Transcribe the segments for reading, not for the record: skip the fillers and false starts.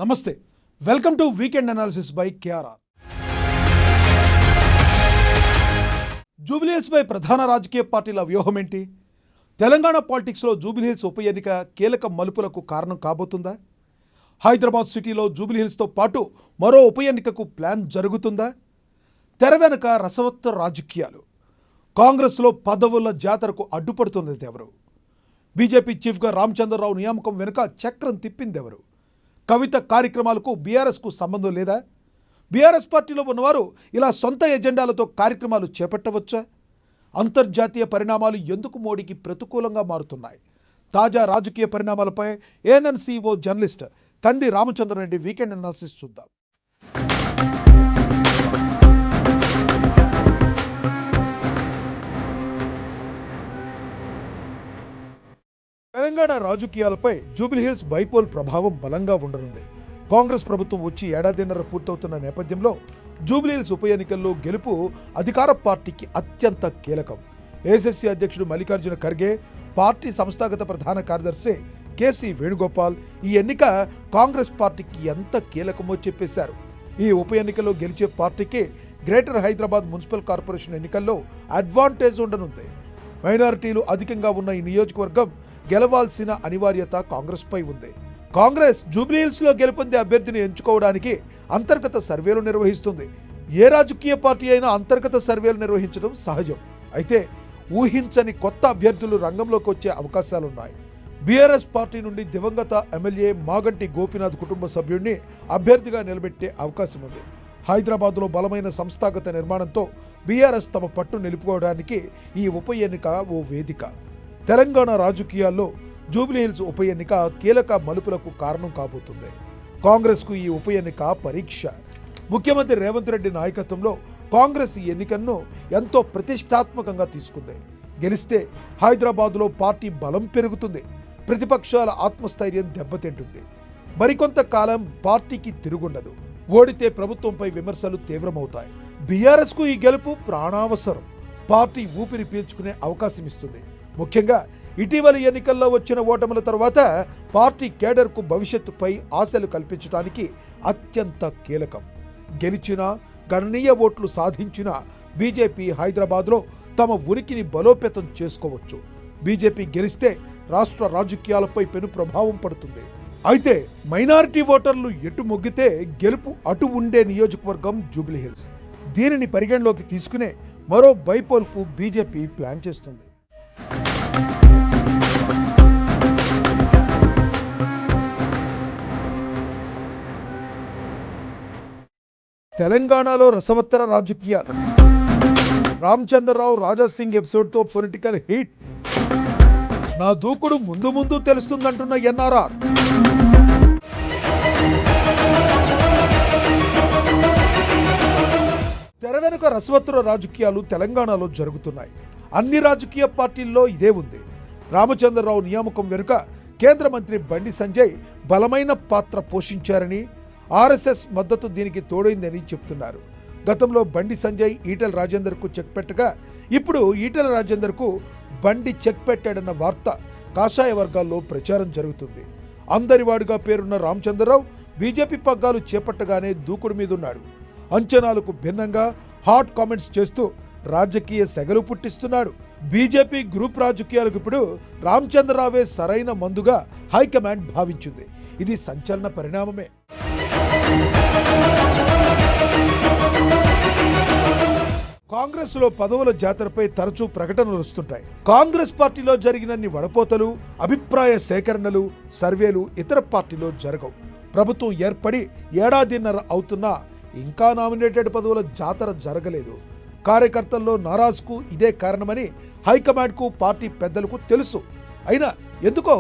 నమస్తే, welcome to weekend analysis by KRR. Jubilee Hills పై ప్రధాన రాజకీయ పార్టీల వ్యూహం ఏంటి? తెలంగాణ పాలిటిక్స్లో జూబిలీహిల్స్ ఉప ఎన్నిక కీలక మలుపులకు కారణం కాబోతుందా? హైదరాబాద్ సిటీలో జూబిలీహిల్స్తో పాటు మరో ఉప ఎన్నికకు ప్లాన్ జరుగుతుందా? తెర వెనుక రసవత్తర రాజకీయాలు. కాంగ్రెస్లో పదవుల జాతరకు అడ్డుపడుతున్నది ఎవరు? బీజేపీ చీఫ్గా రామచంద్రరావు నియామకం వెనుక చక్రం తిప్పిందెవరు? కవిత కార్యక్రమాలకు బీఆర్ఎస్కు సంబంధం లేదా? బీఆర్ఎస్ పార్టీలో ఉన్నవారు ఇలా సొంత ఎజెండాలతో కార్యక్రమాలు చేపట్టవచ్చా? అంతర్జాతీయ పరిణామాలు ఎందుకు మోడీకి ప్రతికూలంగా మారుతున్నాయి? తాజా రాజకీయ పరిణామాలపై ఏఎన్ఎన్సీఓ జర్నలిస్ట్ కంది రామచంద్రరెడ్డి వీకెండ్ అనాలిసిస్ చూద్దాం. తెలంగాణ రాజకీయాలపై జూబిలీహిల్స్ బైపోల్ ప్రభావం బలంగా ఉండనుంది. కాంగ్రెస్ ప్రభుత్వం వచ్చి ఏడాదిన్నర పూర్తవుతున్న నేపథ్యంలో జూబిలీహిల్స్ ఉప ఎన్నికల్లో గెలుపు అధికార పార్టీకి అత్యంత కీలకం. ఏఐసీసీ అధ్యక్షుడు మల్లికార్జున ఖర్గే, పార్టీ సంస్థాగత ప్రధాన కార్యదర్శి కేసీ వేణుగోపాల్ ఈ ఎన్నిక కాంగ్రెస్ పార్టీకి ఎంత కీలకమో చెప్పేశారు. ఈ ఉప ఎన్నికల్లో గెలిచే పార్టీకి గ్రేటర్ హైదరాబాద్ మున్సిపల్ కార్పొరేషన్ ఎన్నికల్లో అడ్వాంటేజ్ ఉండనుంది. మైనారిటీలు అధికంగా ఉన్న ఈ నియోజకవర్గం గెలవాల్సిన అనివార్యత కాంగ్రెస్ పై ఉంది. కాంగ్రెస్ జూబిలీహిల్స్లో గెలుపొందే అభ్యర్థిని ఎంచుకోవడానికి అంతర్గత సర్వేలు నిర్వహిస్తుంది. ఏ రాజకీయ పార్టీ అయినా అంతర్గత సర్వేలు నిర్వహించడం సహజం. అయితే ఊహించని కొత్త అభ్యర్థులు రంగంలోకి వచ్చే అవకాశాలున్నాయి. బీఆర్ఎస్ పార్టీ నుండి దివంగత ఎమ్మెల్యే మాగంటి గోపీనాథ్ కుటుంబ సభ్యుడిని అభ్యర్థిగా నిలబెట్టే అవకాశం ఉంది. హైదరాబాద్లో బలమైన సంస్థాగత నిర్మాణంతో బీఆర్ఎస్ తమ పట్టు నిలుపుకోవడానికి ఈ ఉప ఎన్నిక ఓ వేదిక. తెలంగాణ రాజకీయాల్లో జూబిలీహిల్స్ ఉప ఎన్నిక కీలక మలుపులకు కారణం కాబోతుంది. కాంగ్రెస్కు ఈ ఉప ఎన్నిక పరీక్ష. ముఖ్యమంత్రి రేవంత్ రెడ్డి నాయకత్వంలో కాంగ్రెస్ ఈ ఎన్నికను ఎంతో ప్రతిష్టాత్మకంగా తీసుకుంది. గెలిస్తే హైదరాబాద్లో పార్టీ బలం పెరుగుతుంది, ప్రతిపక్షాల ఆత్మస్థైర్యం దెబ్బతింటుంది. మరికొంతకాలం పార్టీకి తిరుగుండదు. ఓడితే ప్రభుత్వంపై విమర్శలు తీవ్రమవుతాయి. బీఆర్ఎస్కు ఈ గెలుపు ప్రాణావసరం. పార్టీ ఊపిరి పీల్చుకునే అవకాశం ఇస్తుంది. ముఖ్యంగా ఇటీవలి ఎన్నికల్లో వచ్చిన ఓటముల తర్వాత పార్టీ కేడర్కు భవిష్యత్తుపై ఆశలు కల్పించడానికి అత్యంత కీలకం. గెలిచినా, గణనీయ ఓట్లు సాధించిన బీజేపీ హైదరాబాద్లో తమ ఉనికిని బలోపేతం చేసుకోవచ్చు. బీజేపీ గెలిస్తే రాష్ట్ర రాజకీయాలపై పెను ప్రభావం పడుతుంది. అయితే మైనారిటీ ఓటర్లు ఎటు మొగ్గితే గెలుపు అటు ఉండే నియోజకవర్గం జూబిలీహిల్స్. దీనిని పరిగణలోకి తీసుకునే మరో బైపోల్కు బీజేపీ ప్లాన్ చేస్తుంది. తెలంగాణలో రసవత్తర రాజకీయాలు. రామచంద్రరావు రాజాసింగ్ ఎపిసోడ్తో పొలిటికల్ హీట్. నా దూకుడు ముందు ముందు తెలుస్తుందంటున్న ఎన్ఆర్ఆర్. తెర వెనుక రసవత్తర రాజకీయాలు తెలంగాణలో జరుగుతున్నాయి. అన్ని రాజకీయ పార్టీల్లో ఇదే ఉంది. రామచంద్రరావు నియామకం వెనుక కేంద్ర మంత్రి బండి సంజయ్ బలమైన పాత్ర పోషించారని, ఆర్ఎస్ఎస్ మద్దతు దీనికి తోడైందని చెప్తున్నారు. గతంలో బండి సంజయ్ ఈటెల రాజేందర్కు చెక్ పెట్టగా ఇప్పుడు ఈటెల రాజేందర్కు బండి చెక్ పెట్టాడన్న వార్త కాషాయ వర్గాల్లో ప్రచారం జరుగుతుంది. అందరివాడుగా పేరున్న రామచంద్రరావు బీజేపీ పగ్గాలు చేపట్టగానే దూకుడు మీదున్నాడు. అంచనాలకు భిన్నంగా హాట్ కామెంట్స్ చేస్తూ రాజకీయ సెగలు పుట్టిస్తున్నాడు. బీజేపీ గ్రూప్ రాజకీయాలకు ఇప్పుడు రామచంద్రరావే సరైన మందుగా హైకమాండ్ భావించింది. ఇది సంచలన పరిణామమే. కాంగ్రెస్లో పదవుల జాతరపై తరచూ ప్రకటనలు వస్తుంటాయి. కాంగ్రెస్ పార్టీలో జరిగినన్ని వడపోతలు, అభిప్రాయ సేకరణలు, సర్వేలు ఇతర పార్టీలో జరగవు. ప్రభుత్వం ఏర్పడి ఏడాదిన్నర అవుతున్నా ఇంకా నామినేటెడ్ పదవుల జాతర జరగలేదు. కార్యకర్తల్లో నారాజ్కు ఇదే కారణమని హైకమాండ్కు, పార్టీ పెద్దలకు తెలుసు. అయినా ఎందుకో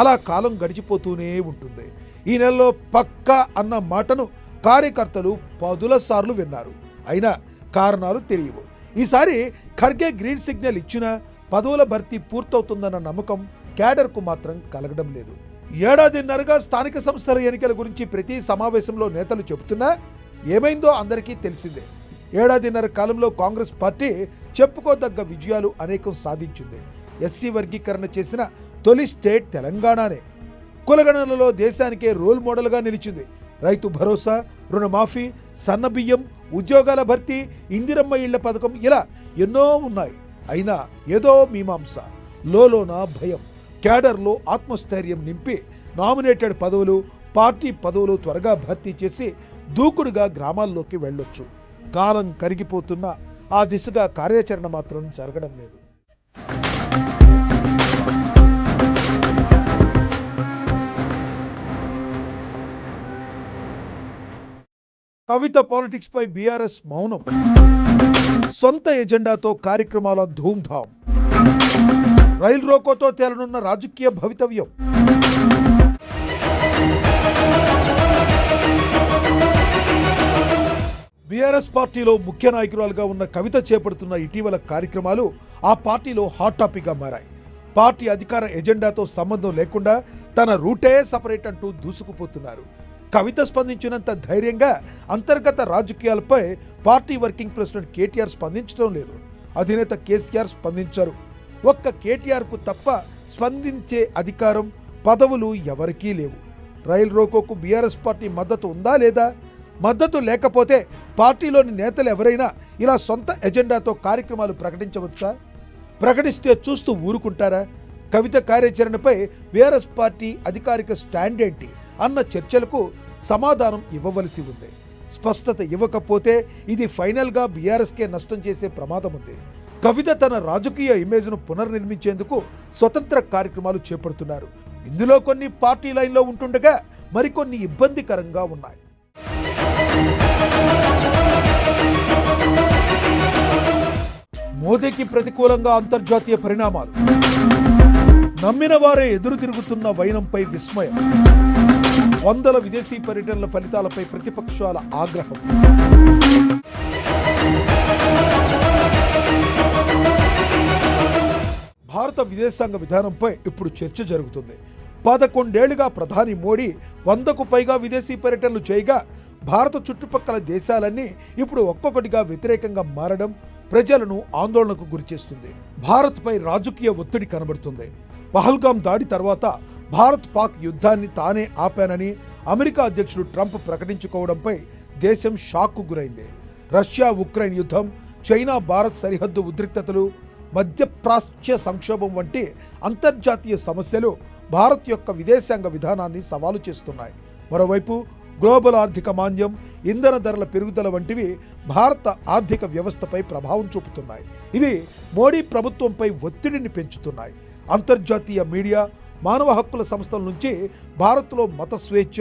అలా కాలం గడిచిపోతూనే ఉంటుంది. ఈ నెలలో పక్కా అన్న మాటను కార్యకర్తలు పదుల సార్లు విన్నారు. అయినా కారణాలు తెలియవు. ఈసారి ఖర్గే గ్రీన్ సిగ్నల్ ఇచ్చినా పదవుల భర్తీ పూర్తవుతుందన్న నమ్మకం క్యాడర్కు మాత్రం కలగడం లేదు. ఏడాదిన్నరగా స్థానిక సంస్థల ఎన్నికల గురించి ప్రతి సమావేశంలో నేతలు చెబుతున్నా ఏమైందో అందరికీ తెలిసిందే. ఏడాదిన్నర కాలంలో కాంగ్రెస్ పార్టీ చెప్పుకోదగ్గ విజయాలు అనేకం సాధించింది. ఎస్సీ వర్గీకరణ చేసిన తొలి స్టేట్ తెలంగాణనే. కులగణనలో దేశానికే రోల్ మోడల్గా నిలిచింది. రైతు భరోసా, రుణమాఫీ, సన్నబియ్యం, ఉద్యోగాల భర్తీ, ఇందిరమ్మ ఇళ్ల పథకం ఇలా ఎన్నో ఉన్నాయి. అయినా ఏదో మీమాంస, లోలోన భయం, క్యాడర్లో ఆత్మస్థైర్యం నింపి నామినేటెడ్ పదవులు, పార్టీ పదవులు త్వరగా భర్తీ చేసి దూకుడుగా గ్రామాల్లోకి వెళ్ళొచ్చు. కాలం కరిగిపోతున్న ఆ దిశగా కార్యాచరణ మాత్రం జరగడం లేదు. కవిత పాలిటిక్స్ పై బీఆర్ఎస్ మౌనం. సొంత ఎజెండాతో కార్యక్రమాల ధూమ్ధాం. రైలు రోకోతో తేలనున్న రాజకీయ భవితవ్యం. బీఆర్ఎస్ పార్టీలో ముఖ్య నాయకురాలుగా ఉన్న కవిత చేపడుతున్న ఇటీవల కార్యక్రమాలు ఆ పార్టీలో హాట్ టాపిక్గా మారాయి. పార్టీ అధికార ఎజెండాతో సంబంధం లేకుండా తన రూటే సపరేట్ అంటూ దూసుకుపోతున్నారు. కవిత స్పందించినంత ధైర్యంగా అంతర్గత రాజకీయాలపై పార్టీ వర్కింగ్ ప్రెసిడెంట్ కేటీఆర్ స్పందించడం లేదు. అధినేత కేసీఆర్ స్పందించారు. ఒక్క కేటీఆర్కు తప్ప స్పందించే అధికారం, పదవులు ఎవరికీ లేవు. రైలు రోకోకు బీఆర్ఎస్ పార్టీ మద్దతు ఉందా లేదా? మద్దతు లేకపోతే పార్టీలోని నేతలు ఎవరైనా ఇలా సొంత ఎజెండాతో కార్యక్రమాలు ప్రకటించవచ్చా? ప్రకటిస్తే చూస్తూ ఊరుకుంటారా? కవిత కార్యాచరణపై బీఆర్ఎస్ పార్టీ అధికారిక స్టాండ్ ఏంటి అన్న చర్చలకు సమాధానం ఇవ్వవలసి ఉంది. స్పష్టత ఇవ్వకపోతే ఇది ఫైనల్గా బీఆర్ఎస్కే నష్టం చేసే ప్రమాదం ఉంది. కవిత తన రాజకీయ ఇమేజ్ను పునర్నిర్మించేందుకు స్వతంత్ర కార్యక్రమాలు చేపడుతున్నారు. ఇందులో కొన్ని పార్టీ లైన్లో ఉంటుండగా మరికొన్ని ఇబ్బందికరంగా ఉన్నాయి. మోదీకి ప్రతికూలంగా అంతర్జాతీయ పరిణామాలు. నమ్మిన వారే ఎదురు తిరుగుతున్న వైనంపై విస్మయం. వందల విదేశీ పర్యటనల ఫలితాలపై ప్రతిపక్షాల ఆగ్రహం. భారత విదేశాంగ విధానంపై ఇప్పుడు చర్చ జరుగుతుంది. 11 ఏళ్లుగా ప్రధాని మోడీ 100కు పైగా విదేశీ పర్యటనలు చేయగా భారత చుట్టుపక్కల దేశాలన్నీ ఇప్పుడు ఒక్కొక్కటిగా వ్యతిరేకంగా మారడం ప్రజలను ఆందోళనకు గురిచేస్తుంది. భారత్పై రాజకీయ ఒత్తిడి కనబడుతుంది. పహల్గాం దాడి తర్వాత భారత్ పాక్ యుద్ధాన్ని తానే ఆపానని అమెరికా అధ్యక్షుడు ట్రంప్ ప్రకటించుకోవడంపై దేశం షాక్కు గురైంది. రష్యా ఉక్రెయిన్ యుద్ధం, చైనా భారత్ సరిహద్దు ఉద్రిక్తతలు, మధ్యప్రాచ్య సంక్షోభం వంటి అంతర్జాతీయ సమస్యలు భారత్ యొక్క విదేశాంగ విధానాన్ని సవాలు చేస్తున్నాయి. మరోవైపు గ్లోబల్ ఆర్థిక మాంద్యం, ఇంధన ధరల పెరుగుదల వంటివి భారత ఆర్థిక వ్యవస్థపై ప్రభావం చూపుతున్నాయి. ఇవి మోడీ ప్రభుత్వంపై ఒత్తిడిని పెంచుతున్నాయి. అంతర్జాతీయ మీడియా, మానవ హక్కుల సంస్థల నుంచి భారత్లో మత స్వేచ్ఛ,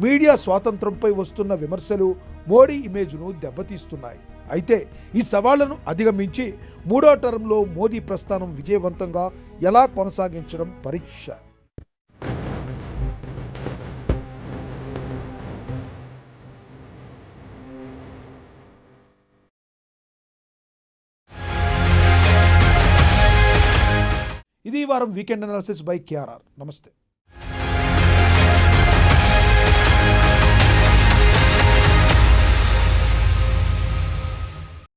మీడియా స్వాతంత్రంపై వస్తున్న విమర్శలు మోడీ ఇమేజ్ను దెబ్బతీస్తున్నాయి. అయితే ఈ సవాళ్లను అధిగమించి 3వ టర్మ్లో మోదీ ప్రస్థానం విజయవంతంగా ఎలా కొనసాగించడం పరీక్ష. ఇది ఈ వారం వీకెండ్ అనాలిసిస్ బై కేఆర్ఆర్. నమస్తే.